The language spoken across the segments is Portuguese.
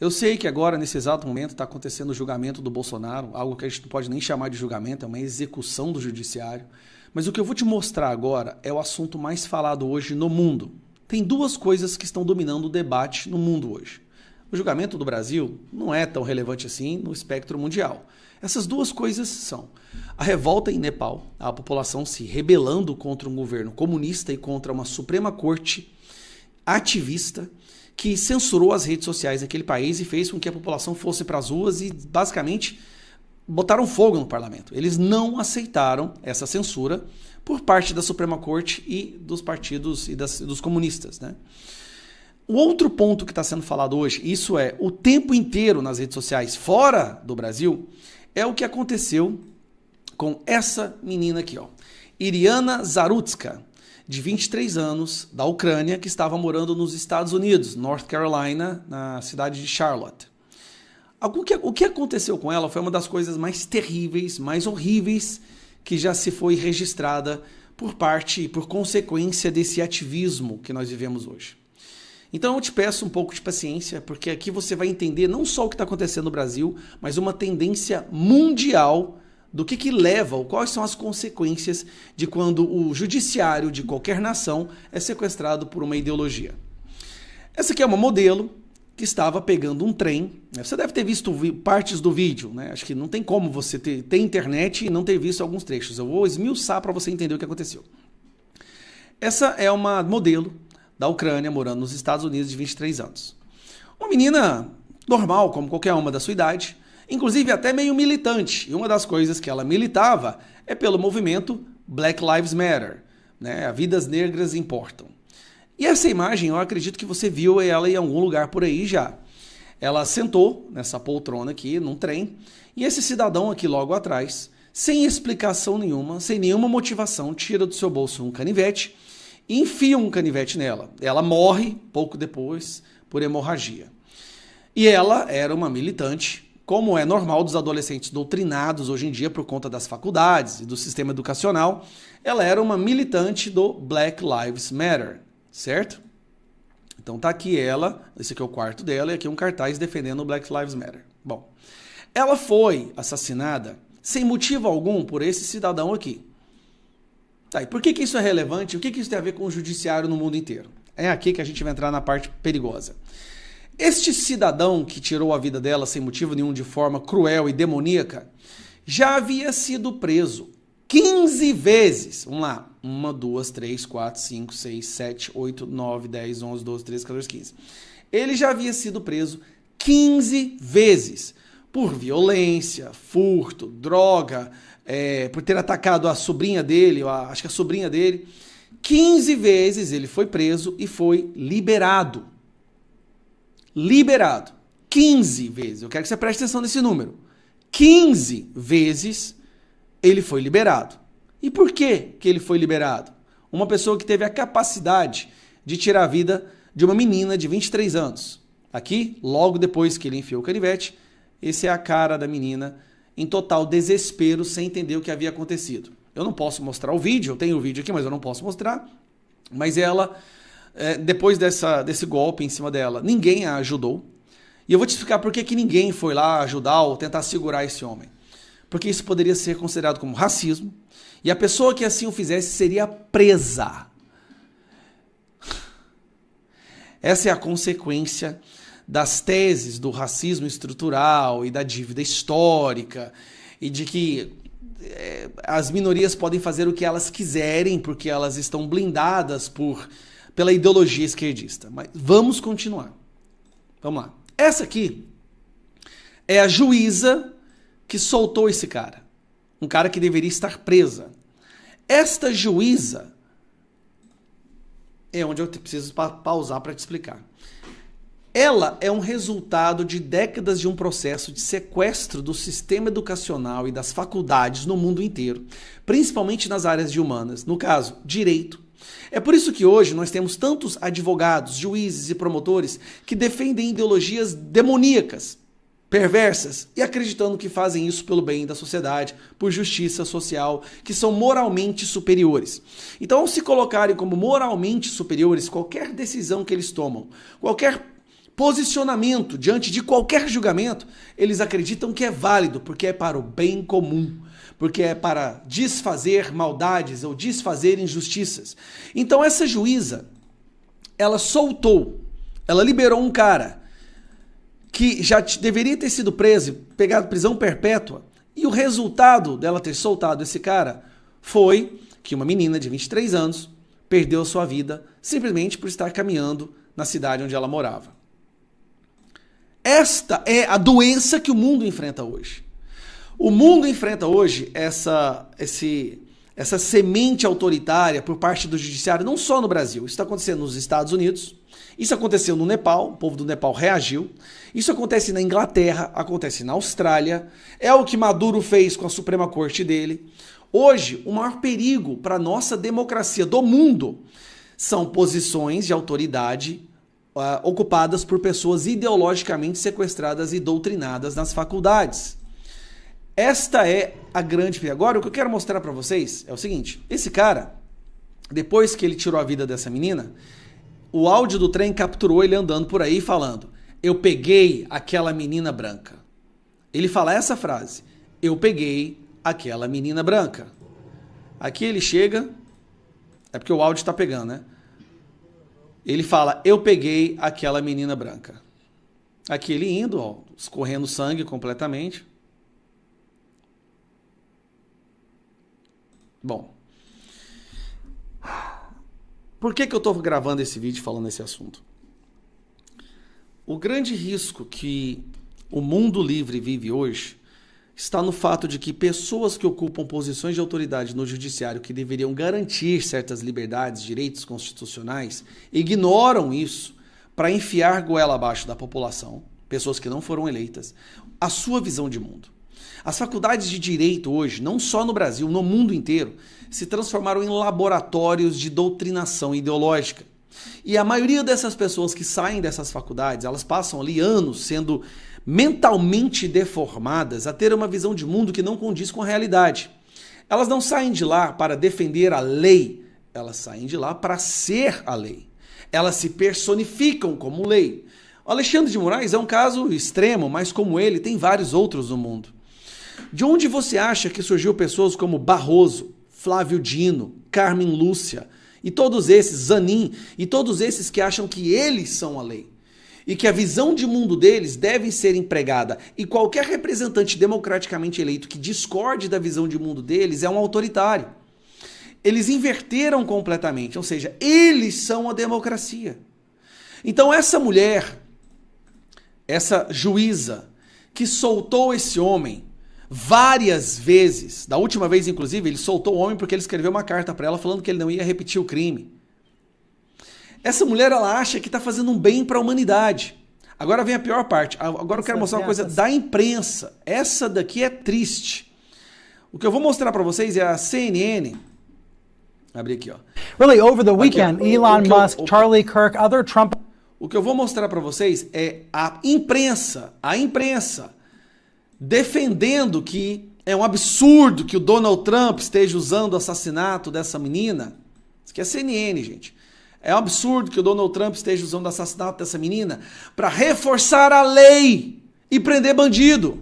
Eu sei que agora, nesse exato momento, está acontecendo o julgamento do Bolsonaro, algo que a gente não pode nem chamar de julgamento, é uma execução do judiciário. Mas o que eu vou te mostrar agora é o assunto mais falado hoje no mundo. Tem duas coisas que estão dominando o debate no mundo hoje. O julgamento do Brasil não é tão relevante assim no espectro mundial. Essas duas coisas são a revolta em Nepal, a população se rebelando contra um governo comunista e contra uma Suprema Corte ativista que censurou as redes sociais daquele país e fez com que a população fosse para as ruas e basicamente botaram fogo no parlamento. Eles não aceitaram essa censura por parte da Suprema Corte e dos partidos e dos comunistas, né? O outro ponto que está sendo falado hoje, isso é o tempo inteiro nas redes sociais fora do Brasil, é o que aconteceu com essa menina aqui, ó, Iriana Zarutska, de 23 anos, da Ucrânia, que estava morando nos Estados Unidos, North Carolina, na cidade de Charlotte. O que aconteceu com ela foi uma das coisas mais terríveis, mais horríveis que já se foi registrada por consequência desse ativismo que nós vivemos hoje. Então eu te peço um pouco de paciência, porque aqui você vai entender não só o que está acontecendo no Brasil, mas uma tendência mundial do que leva, ou quais são as consequências de quando o judiciário de qualquer nação é sequestrado por uma ideologia. Essa aqui é uma modelo que estava pegando um trem. Você deve ter visto partes do vídeo, né? Acho que não tem como você ter internet e não ter visto alguns trechos. Eu vou esmiuçar para você entender o que aconteceu. Essa é uma modelo da Ucrânia, morando nos Estados Unidos, de 23 anos. Uma menina normal, como qualquer uma da sua idade, inclusive até meio militante. E uma das coisas que ela militava é pelo movimento Black Lives Matter, né? Vidas negras importam. E essa imagem, eu acredito que você viu ela em algum lugar por aí já. Ela sentou nessa poltrona aqui, num trem, e esse cidadão aqui logo atrás, sem explicação nenhuma, sem nenhuma motivação, tira do seu bolso um canivete e enfia um canivete nela. Ela morre pouco depois por hemorragia. E ela era uma militante, como é normal dos adolescentes doutrinados hoje em dia por conta das faculdades e do sistema educacional. Ela era uma militante do Black Lives Matter, certo? Então tá aqui ela, esse aqui é o quarto dela, e aqui um cartaz defendendo o Black Lives Matter. Bom, ela foi assassinada sem motivo algum por esse cidadão aqui. Tá, e por que isso é relevante? O que isso tem a ver com o judiciário no mundo inteiro? É aqui que a gente vai entrar na parte perigosa. Este cidadão que tirou a vida dela sem motivo nenhum, de forma cruel e demoníaca, já havia sido preso 15 vezes. Vamos lá. 1, 2, 3, 4, 5, 6, 7, 8, 9, 10, 11, 12, 13, 14, 15. Ele já havia sido preso 15 vezes por violência, furto, droga, por ter atacado a sobrinha dele, acho que a sobrinha dele. 15 vezes ele foi preso e foi liberado. Liberado. 15 vezes. Eu quero que você preste atenção nesse número. 15 vezes ele foi liberado. E por que ele foi liberado? Uma pessoa que teve a capacidade de tirar a vida de uma menina de 23 anos. Aqui, logo depois que ele enfiou o canivete, essa é a cara da menina em total desespero, sem entender o que havia acontecido. Eu não posso mostrar o vídeo, eu tenho o vídeo aqui, mas eu não posso mostrar. Mas ela, depois desse golpe em cima dela, ninguém a ajudou. E eu vou te explicar por que ninguém foi lá ajudar ou tentar segurar esse homem. Porque isso poderia ser considerado como racismo, e a pessoa que assim o fizesse seria presa. Essa é a consequência das teses do racismo estrutural e da dívida histórica, e de que as minorias podem fazer o que elas quiserem porque elas estão blindadas pela ideologia esquerdista. Mas vamos continuar. Vamos lá. Essa aqui é a juíza que soltou esse cara. Um cara que deveria estar presa. Esta juíza é onde eu preciso pausar para te explicar. Ela é um resultado de décadas de um processo de sequestro do sistema educacional e das faculdades no mundo inteiro, principalmente nas áreas de humanas, no caso, direito. É por isso que hoje nós temos tantos advogados, juízes e promotores que defendem ideologias demoníacas, perversas, e acreditando que fazem isso pelo bem da sociedade, por justiça social, que são moralmente superiores. Então, ao se colocarem como moralmente superiores, qualquer decisão que eles tomam, qualquer posicionamento diante de qualquer julgamento, eles acreditam que é válido, porque é para o bem comum, porque é para desfazer maldades ou desfazer injustiças. Então essa juíza, ela soltou, ela liberou um cara que já deveria ter sido preso, pegado prisão perpétua, e o resultado dela ter soltado esse cara foi que uma menina de 23 anos perdeu sua vida simplesmente por estar caminhando na cidade onde ela morava. Esta é a doença que o mundo enfrenta hoje. O mundo enfrenta hoje essa semente autoritária por parte do judiciário, não só no Brasil. Isso está acontecendo nos Estados Unidos, isso aconteceu no Nepal, o povo do Nepal reagiu. Isso acontece na Inglaterra, acontece na Austrália. É o que Maduro fez com a Suprema Corte dele. Hoje, o maior perigo para a nossa democracia do mundo são posições de autoridade ocupadas por pessoas ideologicamente sequestradas e doutrinadas nas faculdades. Esta é a grande... Agora, o que eu quero mostrar para vocês é o seguinte. Esse cara, depois que ele tirou a vida dessa menina, o áudio do trem capturou ele andando por aí falando: eu peguei aquela menina branca. Ele fala essa frase: eu peguei aquela menina branca. Aqui ele chega... É porque o áudio está pegando, né? Ele fala: eu peguei aquela menina branca. Aqui ele indo, ó, escorrendo sangue completamente. Bom, por que eu estou gravando esse vídeo falando esse assunto? O grande risco que o mundo livre vive hoje está no fato de que pessoas que ocupam posições de autoridade no judiciário que deveriam garantir certas liberdades, direitos constitucionais, ignoram isso para enfiar goela abaixo da população, pessoas que não foram eleitas, a sua visão de mundo. As faculdades de direito hoje, não só no Brasil, no mundo inteiro, se transformaram em laboratórios de doutrinação ideológica. E a maioria dessas pessoas que saem dessas faculdades, elas passam ali anos sendo mentalmente deformadas a ter uma visão de mundo que não condiz com a realidade. Elas não saem de lá para defender a lei, elas saem de lá para ser a lei. Elas se personificam como lei. O Alexandre de Moraes é um caso extremo, mas como ele, tem vários outros no mundo. De onde você acha que surgiu pessoas como Barroso, Flávio Dino, Carmen Lúcia, e todos esses, Zanin, e todos esses que acham que eles são a lei? E que a visão de mundo deles deve ser empregada. E qualquer representante democraticamente eleito que discorde da visão de mundo deles é um autoritário. Eles inverteram completamente, ou seja, eles são a democracia. Então essa mulher, essa juíza, que soltou esse homem várias vezes, da última vez inclusive, ele soltou o homem porque ele escreveu uma carta para ela falando que ele não ia repetir o crime. Essa mulher, ela acha que está fazendo um bem para a humanidade. Agora vem a pior parte. Agora eu quero mostrar uma coisa da imprensa. Essa daqui é triste. O que eu vou mostrar para vocês é a CNN. Abri aqui, ó. Really, over the weekend, aqui, Elon Musk, Charlie Kirk, other Trump... O que eu vou mostrar para vocês é a imprensa defendendo que é um absurdo que o Donald Trump esteja usando o assassinato dessa menina. Isso aqui é CNN, gente. É um absurdo que o Donald Trump esteja usando o assassinato dessa menina para reforçar a lei e prender bandido.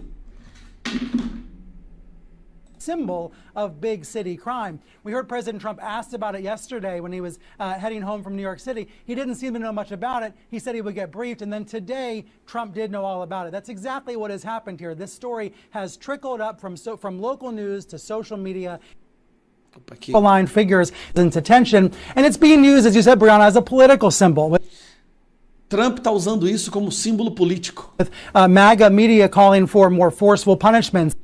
Symbol of big city crime. We heard President Trump asked about it yesterday when he was heading home from New York City. He didn't seem to know much about it. He said he would get briefed, and then today Trump did know all about it. That's exactly what has happened here. This story has trickled up from local news to social media. Line figures into attention, and it's being used, as you said, Brianna, as a political symbol. Trump está usando isso como símbolo político. With MAGA media calling for more forceful punishments.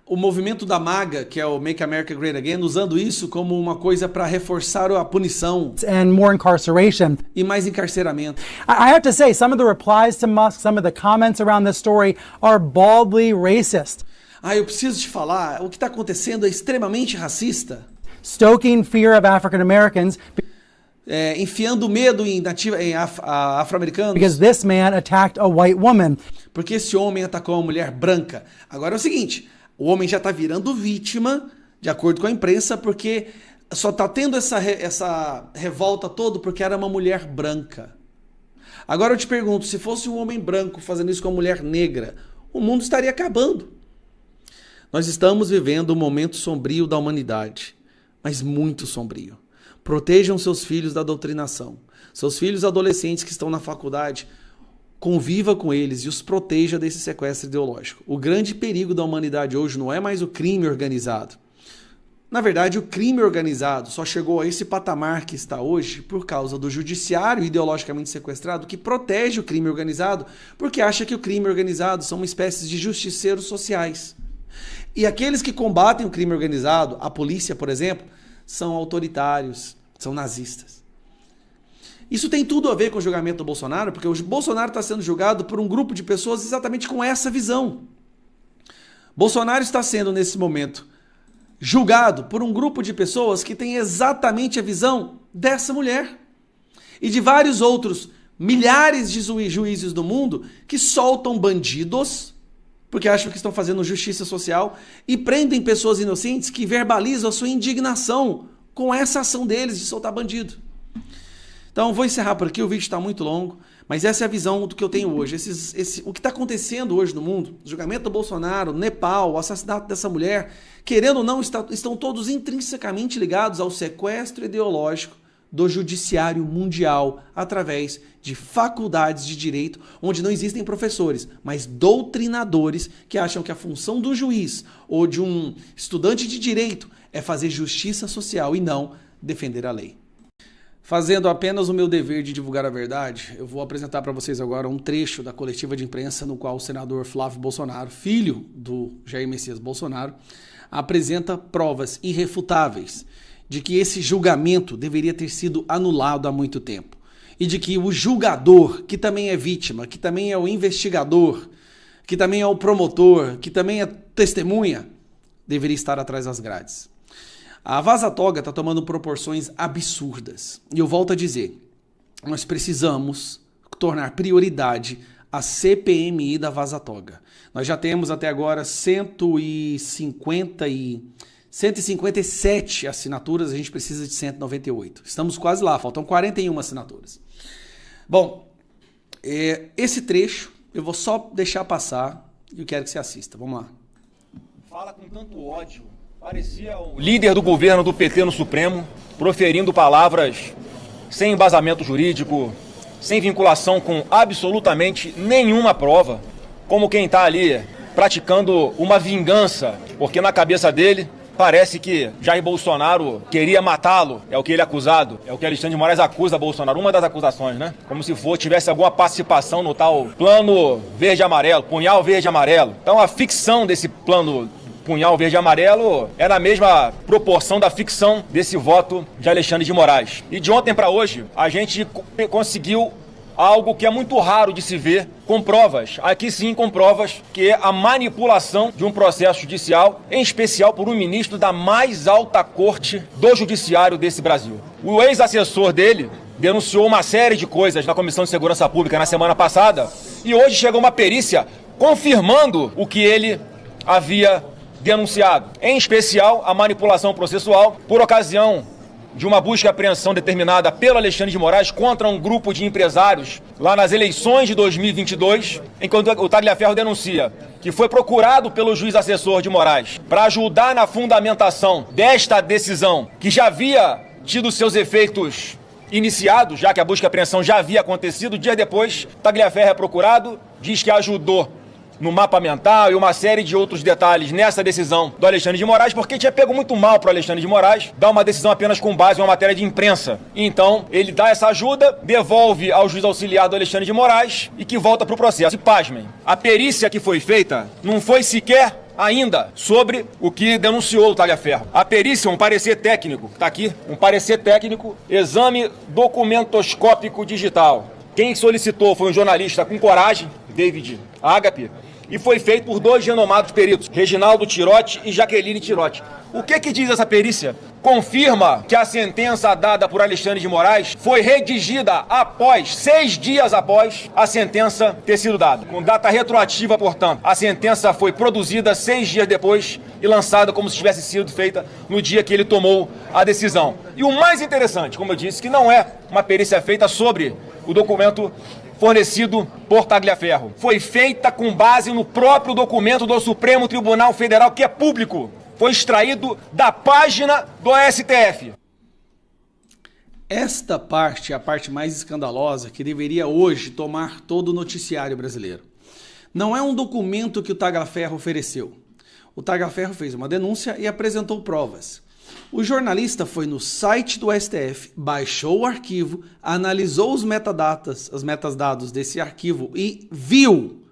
O movimento da MAGA, que é o Make America Great Again, usando isso como uma coisa para reforçar a punição. And more incarceration. E mais encarceramento. I have to say, some of the replies to Musk, some of the comments around this story are baldly racist. Eu preciso te falar, o que está acontecendo é extremamente racista. Stoking fear of African Americans. Enfiando medo em afro-americanos. Because this man attacked a white woman. Porque esse homem atacou uma mulher branca. Agora é o seguinte, o homem já está virando vítima, de acordo com a imprensa, porque só está tendo essa revolta toda porque era uma mulher branca. Agora eu te pergunto, se fosse um homem branco fazendo isso com uma mulher negra, o mundo estaria acabando. Nós estamos vivendo um momento sombrio da humanidade, mas muito sombrio. Protejam seus filhos da doutrinação. Seus filhos adolescentes que estão na faculdade, conviva com eles e os proteja desse sequestro ideológico. O grande perigo da humanidade hoje não é mais o crime organizado. Na verdade, o crime organizado só chegou a esse patamar que está hoje por causa do judiciário ideologicamente sequestrado que protege o crime organizado porque acha que o crime organizado são uma espécie de justiceiros sociais. E aqueles que combatem o crime organizado, a polícia, por exemplo, são autoritários, são nazistas. Isso tem tudo a ver com o julgamento do Bolsonaro, porque o Bolsonaro está sendo julgado por um grupo de pessoas exatamente com essa visão. Bolsonaro está sendo, nesse momento, julgado por um grupo de pessoas que tem exatamente a visão dessa mulher. E de vários outros milhares de juízes do mundo que soltam bandidos, porque acham que estão fazendo justiça social, e prendem pessoas inocentes que verbalizam a sua indignação com essa ação deles de soltar bandido. Então, vou encerrar por aqui, o vídeo está muito longo, mas essa é a visão do que eu tenho hoje. O que está acontecendo hoje no mundo, o julgamento do Bolsonaro, Nepal, o assassinato dessa mulher, querendo ou não, estão todos intrinsecamente ligados ao sequestro ideológico do judiciário mundial através de faculdades de direito, onde não existem professores, mas doutrinadores que acham que a função do juiz ou de um estudante de direito é fazer justiça social e não defender a lei. Fazendo apenas o meu dever de divulgar a verdade, eu vou apresentar para vocês agora um trecho da coletiva de imprensa no qual o senador Flávio Bolsonaro, filho do Jair Messias Bolsonaro, apresenta provas irrefutáveis de que esse julgamento deveria ter sido anulado há muito tempo. E de que o julgador, que também é vítima, que também é o investigador, que também é o promotor, que também é testemunha, deveria estar atrás das grades. A Vaza Toga está tomando proporções absurdas. E eu volto a dizer, nós precisamos tornar prioridade a CPMI da Vaza Toga. Nós já temos até agora 157 assinaturas, a gente precisa de 198. Estamos quase lá, faltam 41 assinaturas. Bom, esse trecho eu vou só deixar passar e eu quero que você assista. Vamos lá. Fala com tanto ódio. Parecia o líder do governo do PT no Supremo, proferindo palavras sem embasamento jurídico, sem vinculação com absolutamente nenhuma prova, como quem está ali praticando uma vingança, porque na cabeça dele parece que Jair Bolsonaro queria matá-lo, é o que ele é acusado, é o que Alexandre de Moraes acusa Bolsonaro, uma das acusações, né? Como se tivesse alguma participação no tal plano verde-amarelo, punhal verde-amarelo. Então a ficção desse plano punhal verde-amarelo é na mesma proporção da ficção desse voto de Alexandre de Moraes. E de ontem para hoje, a gente conseguiu algo que é muito raro de se ver, com provas, aqui sim com provas, que é a manipulação de um processo judicial, em especial por um ministro da mais alta corte do judiciário desse Brasil. O ex-assessor dele denunciou uma série de coisas na Comissão de Segurança Pública na semana passada, e hoje chegou uma perícia confirmando o que ele havia denunciado, em especial a manipulação processual por ocasião de uma busca e apreensão determinada pelo Alexandre de Moraes contra um grupo de empresários lá nas eleições de 2022, enquanto o Tagliaferro denuncia que foi procurado pelo juiz assessor de Moraes para ajudar na fundamentação desta decisão, que já havia tido seus efeitos iniciados, já que a busca e apreensão já havia acontecido. Dias depois, Tagliaferro é procurado, diz que ajudou no mapa mental e uma série de outros detalhes nessa decisão do Alexandre de Moraes, porque tinha pego muito mal para o Alexandre de Moraes dar uma decisão apenas com base em uma matéria de imprensa. Então, ele dá essa ajuda, devolve ao juiz auxiliar do Alexandre de Moraes e que volta para o processo. E pasmem, a perícia que foi feita não foi sequer ainda sobre o que denunciou o Tagliaferro. A perícia, um parecer técnico, está aqui, um parecer técnico, exame documentoscópico digital. Quem solicitou foi um jornalista com coragem, David Agape, e foi feito por dois renomados peritos, Reginaldo Tirotti e Jaqueline Tirotti. O que diz essa perícia? Confirma que a sentença dada por Alexandre de Moraes foi redigida 6 dias após a sentença ter sido dada, com data retroativa, portanto. A sentença foi produzida 6 dias depois e lançada como se tivesse sido feita no dia que ele tomou a decisão. E o mais interessante, como eu disse, que não é uma perícia feita sobre o documento fornecido por Tagliaferro. Foi feita com base no próprio documento do Supremo Tribunal Federal, que é público. Foi extraído da página do STF. Esta parte é a parte mais escandalosa que deveria hoje tomar todo o noticiário brasileiro. Não é um documento que o Tagliaferro ofereceu. O Tagliaferro fez uma denúncia e apresentou provas. O jornalista foi no site do STF, baixou o arquivo, analisou os metadados desse arquivo e viu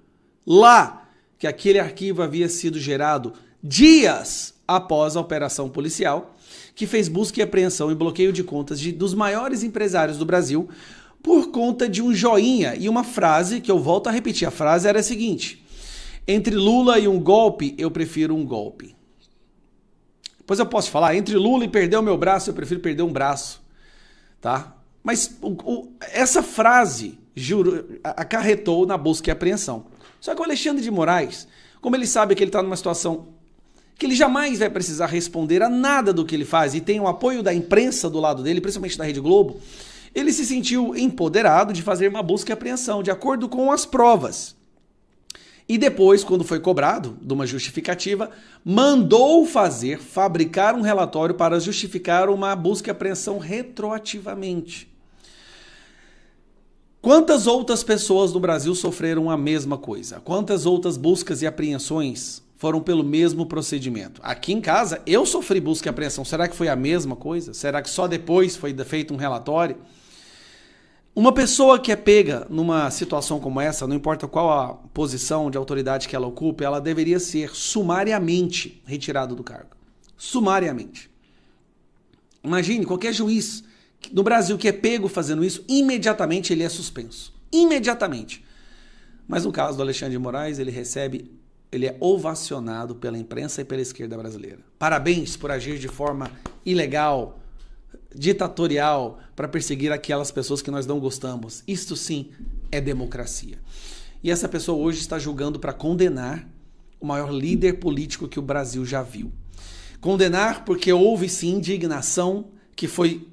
lá que aquele arquivo havia sido gerado dias após a operação policial, que fez busca e apreensão e bloqueio de contas dos maiores empresários do Brasil por conta de um joinha e uma frase, que eu volto a repetir. A frase era a seguinte: entre Lula e um golpe, eu prefiro um golpe. Depois eu posso falar, entre Lula e perder o meu braço, eu prefiro perder um braço, tá? Mas essa frase acarretou na busca e apreensão. Só que o Alexandre de Moraes, como ele sabe que ele está numa situação que ele jamais vai precisar responder a nada do que ele faz e tem o apoio da imprensa do lado dele, principalmente da Rede Globo, ele se sentiu empoderado de fazer uma busca e apreensão de acordo com as provas. E depois, quando foi cobrado de uma justificativa, mandou fabricar um relatório para justificar uma busca e apreensão retroativamente. Quantas outras pessoas no Brasil sofreram a mesma coisa? Quantas outras buscas e apreensões foram pelo mesmo procedimento? Aqui em casa, eu sofri busca e apreensão. Será que foi a mesma coisa? Será que só depois foi feito um relatório? Uma pessoa que é pega numa situação como essa, não importa qual a posição de autoridade que ela ocupe, ela deveria ser sumariamente retirada do cargo. Sumariamente. Imagine, qualquer juiz no Brasil que é pego fazendo isso, imediatamente ele é suspenso. Imediatamente. Mas no caso do Alexandre de Moraes, ele é ovacionado pela imprensa e pela esquerda brasileira. Parabéns por agir de forma ilegal, ditatorial, para perseguir aquelas pessoas que nós não gostamos. Isto sim é democracia. E essa pessoa hoje está julgando para condenar o maior líder político que o Brasil já viu. Condenar porque houve sim indignação que foi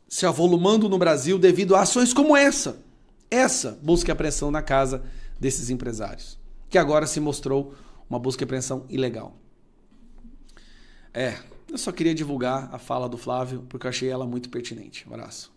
se avolumando no Brasil devido a ações como essa. Essa busca e apreensão na casa desses empresários, que agora se mostrou uma busca e apreensão ilegal. Eu só queria divulgar a fala do Flávio, porque eu achei ela muito pertinente. Um abraço.